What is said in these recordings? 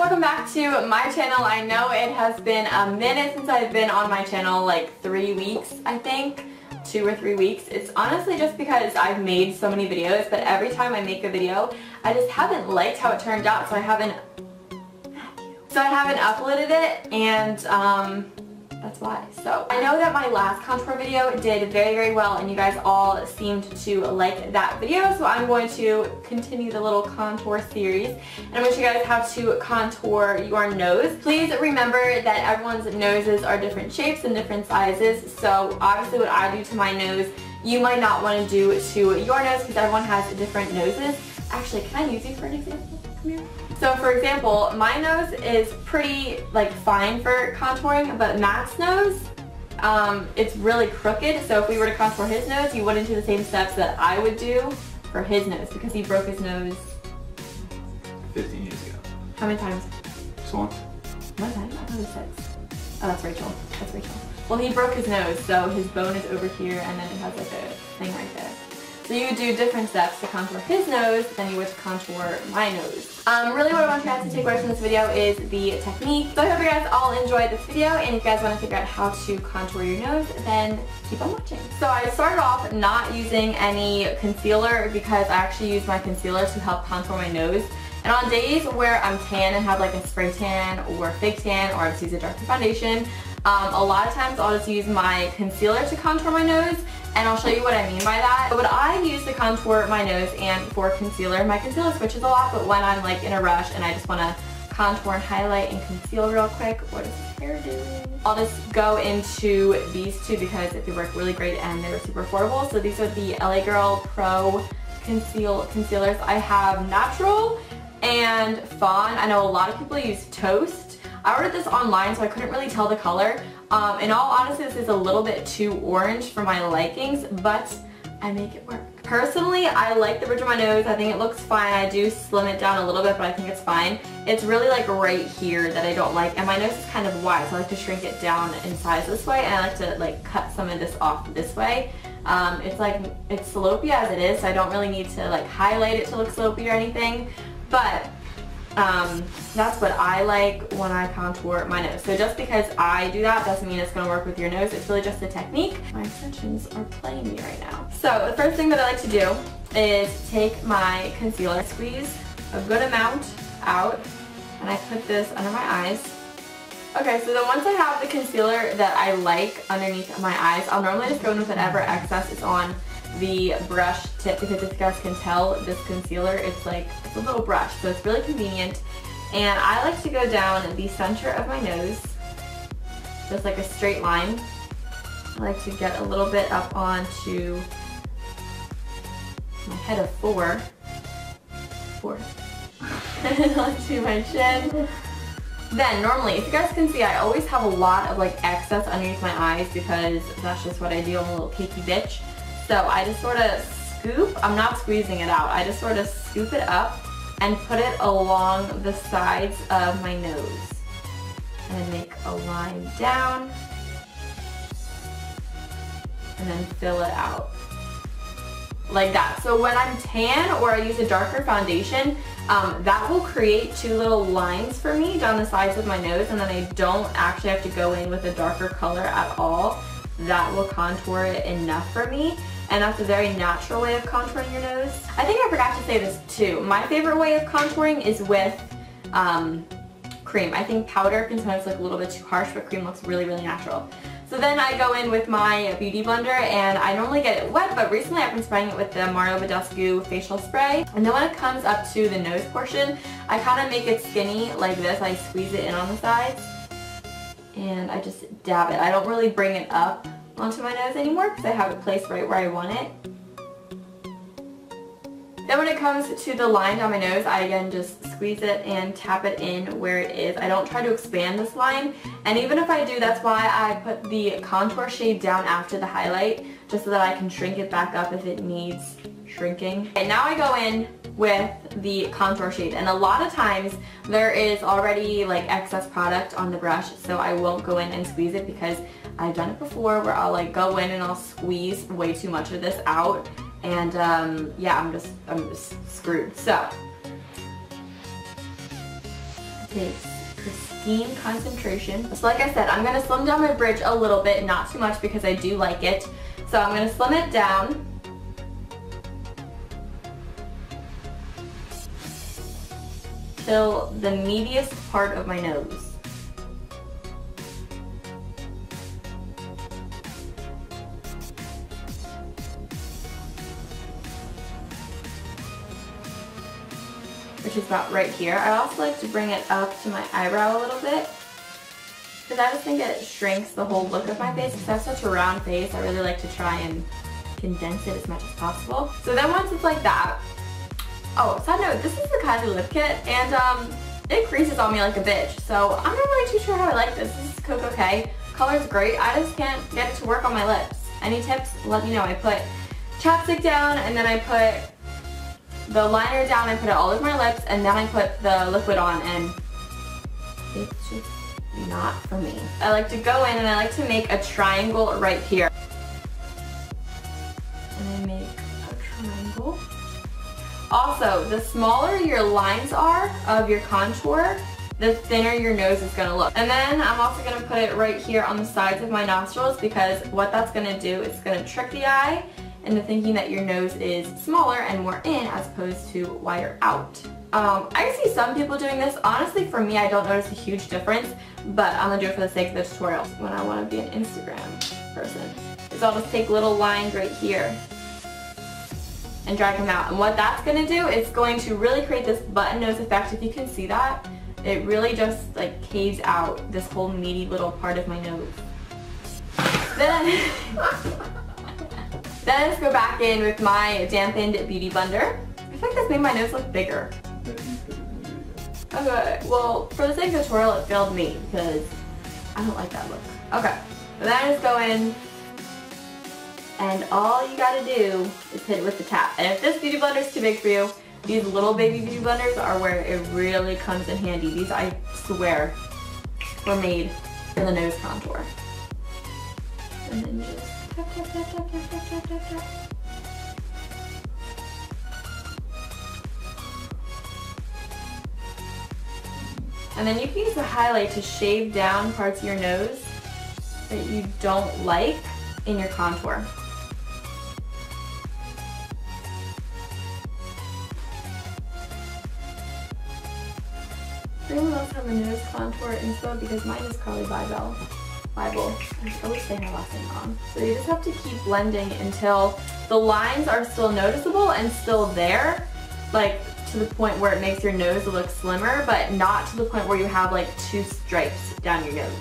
welcome back to my channel. I know it has been a minute since I've been on my channel, like 3 weeks I think, 2 or 3 weeks. It's honestly just because I've made so many videos, but every time I make a video I just haven't liked how it turned out, so I haven't uploaded it, and that's why. So I know that my last contour video did very, very well and you guys all seemed to like that video, so I'm going to continue the little contour series and I'm going to show you guys how to contour your nose. Please remember that everyone's noses are different shapes and different sizes, so obviously what I do to my nose you might not want to do to your nose because everyone has different noses. Actually, can I use you for an example? Come here. So for example, my nose is pretty fine for contouring, but Matt's nose, it's really crooked. So if we were to contour his nose, you wouldn't do the same steps that I would do for his nose because he broke his nose 15 years ago. How many times? Just once. One time? I thought it was 6. Oh, that's Rachel. That's Rachel. Well, he broke his nose, so his bone is over here and then it has like a thing right there. So you would do different steps to contour his nose than you would to contour my nose. Really what I want you guys to take away from this video is the technique. So I hope you guys all enjoyed this video, and if you guys want to figure out how to contour your nose, then keep on watching. So I started off not using any concealer because I actually use my concealer to help contour my nose. And on days where I'm tan and have like a spray tan or fake tan, or I just use a darker foundation, a lot of times I'll just use my concealer to contour my nose, and I'll show you what I mean by that. But what I use to contour my nose and for concealer, my concealer switches a lot, but when I'm like in a rush and I just want to contour and highlight and conceal real quick, what is his hair doing? I'll just go into these two because they work really great and they're super affordable. So these are the LA Girl Pro concealers. I have Natural and Fawn. I know a lot of people use Toast. I ordered this online so I couldn't really tell the color. In all honesty, this is a little bit too orange for my likings, but I make it work. Personally, I like the bridge of my nose. I think it looks fine. I do slim it down a little bit, but I think it's fine. It's really like right here that I don't like, and my nose is kind of wide, so I like to shrink it down in size this way, and I like to like cut some of this off this way. It's slopey as it is, so I don't really need to like highlight it to look slopey or anything, but that's what I like when I contour my nose. So just because I do that doesn't mean it's going to work with your nose. It's really just a technique. My extensions are playing me right now. So the first thing that I like to do is take my concealer, squeeze a good amount out, and I put this under my eyes. Okay, so then once I have the concealer that I like underneath my eyes, I'll normally just go in with whatever excess is on the brush tip, because if you guys can tell, this concealer, it's a little brush, so it's really convenient. And I like to go down the center of my nose, just like a straight line. I like to get a little bit up onto my head of 4, and onto my chin. Then normally, if you guys can see, I always have a lot of excess underneath my eyes because that's just what I do. I'm a little cakey bitch. So I just sort of scoop, I'm not squeezing it out, I just sort of scoop it up and put it along the sides of my nose. And then make a line down and then fill it out. Like that. So when I'm tan or I use a darker foundation, that will create 2 little lines for me down the sides of my nose, and then I don't actually have to go in with a darker color at all. That will contour it enough for me. And that's a very natural way of contouring your nose. I think I forgot to say this too. My favorite way of contouring is with cream. I think powder can sometimes look a little bit too harsh, but cream looks really, really natural. So then I go in with my Beauty Blender, and I normally get it wet, but recently I've been spraying it with the Mario Badescu facial spray. And then when it comes up to the nose portion, I kind of make it skinny like this. I squeeze it in on the sides, and I just dab it. I don't really bring it up onto my nose anymore because I have it placed right where I want it. Then when it comes to the line down my nose, I again just squeeze it and tap it in where it is. I don't try to expand this line, and even if I do, that's why I put the contour shade down after the highlight, just so that I can shrink it back up if it needs shrinking. And now I go in with the contour shade, and a lot of times there is already excess product on the brush, so I won't go in and squeeze it because I've done it before where I'll go in and I'll squeeze way too much of this out, and yeah, I'm just screwed. So takes pristine concentration. So like I said, I'm gonna slim down my bridge a little bit, not too much because I do like it. So I'm gonna slim it down. Till the meatiest part of my nose. Which is about right here. I also like to bring it up to my eyebrow a little bit because I just think it shrinks the whole look of my face. Because I have such a round face, I really like to try and condense it as much as possible. So then once it's like that, oh, side note, this is the Kylie lip kit, and it creases on me like a bitch. So I'm not really too sure how I like this. This is Coco K. Color's great. I just can't get it to work on my lips. Any tips? Let me know. I put chapstick down, and then I put the liner down, I put it all over my lips, and then I put the liquid on, and it's just not for me. I like to go in and I like to make a triangle right here. And I make a triangle. Also, the smaller your lines are of your contour, the thinner your nose is gonna look. And then I'm also gonna put it right here on the sides of my nostrils because what that's gonna do is gonna trick the eye into thinking that your nose is smaller and more in as opposed to wider out. I see some people doing this. Honestly, for me, I don't notice a huge difference, but I'm gonna do it for the sake of the tutorial. When I wanna be an Instagram person, is I'll just take little lines right here and drag them out. And what that's gonna do is going to really create this button nose effect. If you can see that, it really just like caves out this whole meaty little part of my nose. Then I just go back in with my dampened Beauty Blender. I feel like this made my nose look bigger. Okay, well, for the sake of the tutorial, it failed me because I don't like that look. Okay, so then I just go in, and all you gotta do is hit it with the tap. And if this Beauty Blender is too big for you, these little baby Beauty Blenders are where it really comes in handy. These, I swear, were made for the nose contour. And then just tap, tap, tap, tap, tap, tap, tap, tap, tap. And then you can use the highlight to shave down parts of your nose that you don't like in your contour. Does anyone else have a nose contour inspo? Because mine is Carly Bible. I always say her last name wrong. So you just have to keep blending until the lines are still noticeable and still there, like to the point where it makes your nose look slimmer, but not to the point where you have like two stripes down your nose,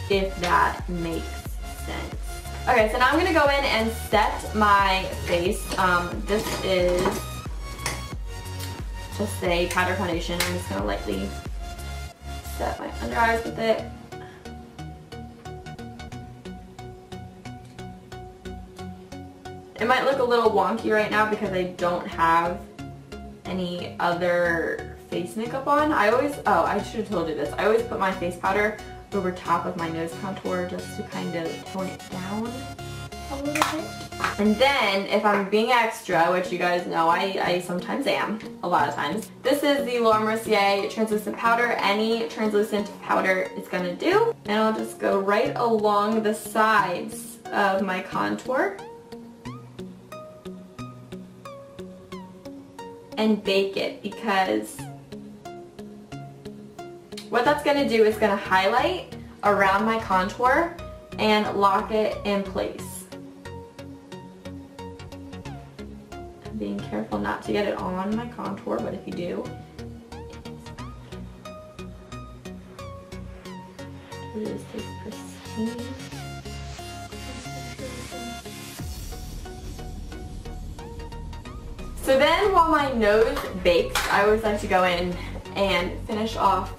if that makes sense. Okay, so now I'm gonna go in and set my face. This is just a powder foundation. I'm just gonna lightly set my under eyes with it. It might look a little wonky right now because I don't have any other face makeup on. I should have told you this. I always put my face powder over top of my nose contour just to kind of tone it down a little bit. And then, if I'm being extra, which you guys know I sometimes am, a lot of times, this is the Laura Mercier translucent powder. Any translucent powder is gonna do. And I'll just go right along the sides of my contour and bake it, because what that's gonna do is gonna highlight around my contour and lock it in place. I'm being careful not to get it on my contour, but if you do, it is pristine. So then while my nose bakes, I always like to go in and finish off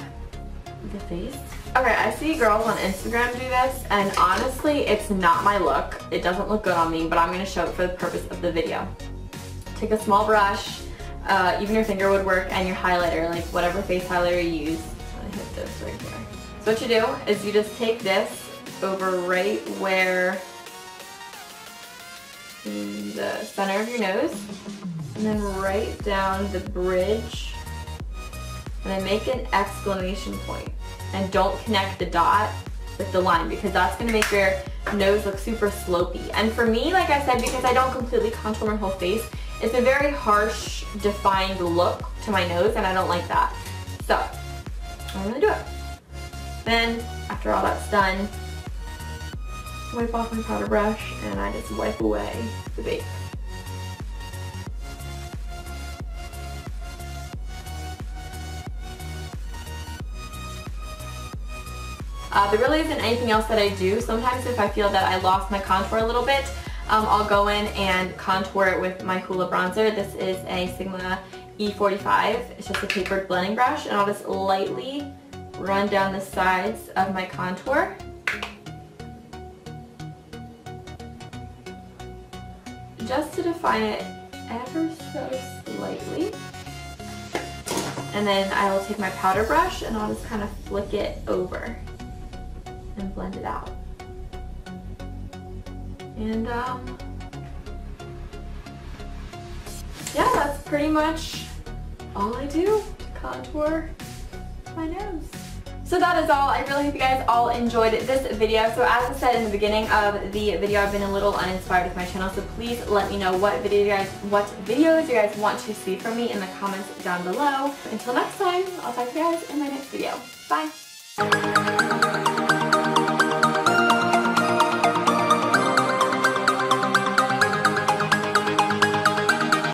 the face. Okay, I see girls on Instagram do this, and honestly, it's not my look. It doesn't look good on me, but I'm going to show it for the purpose of the video. Take a small brush, even your finger would work, and your highlighter, like whatever face highlighter you use. I'm going to hit this right here. So what you do is you just take this over right where in the center of your nose, and then right down the bridge and then make an exclamation point. And don't connect the dot with the line because that's gonna make your nose look super slopey. And for me, like I said, because I don't completely contour my whole face, it's a very harsh, defined look to my nose, and I don't like that. So, I'm gonna do it. Then, after all that's done, wipe off my powder brush, and I just wipe away the bake. There really isn't anything else that I do. Sometimes if I feel that I lost my contour a little bit, I'll go in and contour it with my Hoola bronzer. This is a Sigma E45. It's just a tapered blending brush, and I'll just lightly run down the sides of my contour. Just to define it ever so slightly. And then I will take my powder brush and I'll just kind of flick it over and blend it out. And yeah, that's pretty much all I do to contour my nose. So that is all. I really hope you guys all enjoyed this video. So as I said in the beginning of the video, I've been a little uninspired with my channel, so please let me know what videos you guys want to see from me in the comments down below. Until next time, I'll talk to you guys in my next video. Bye!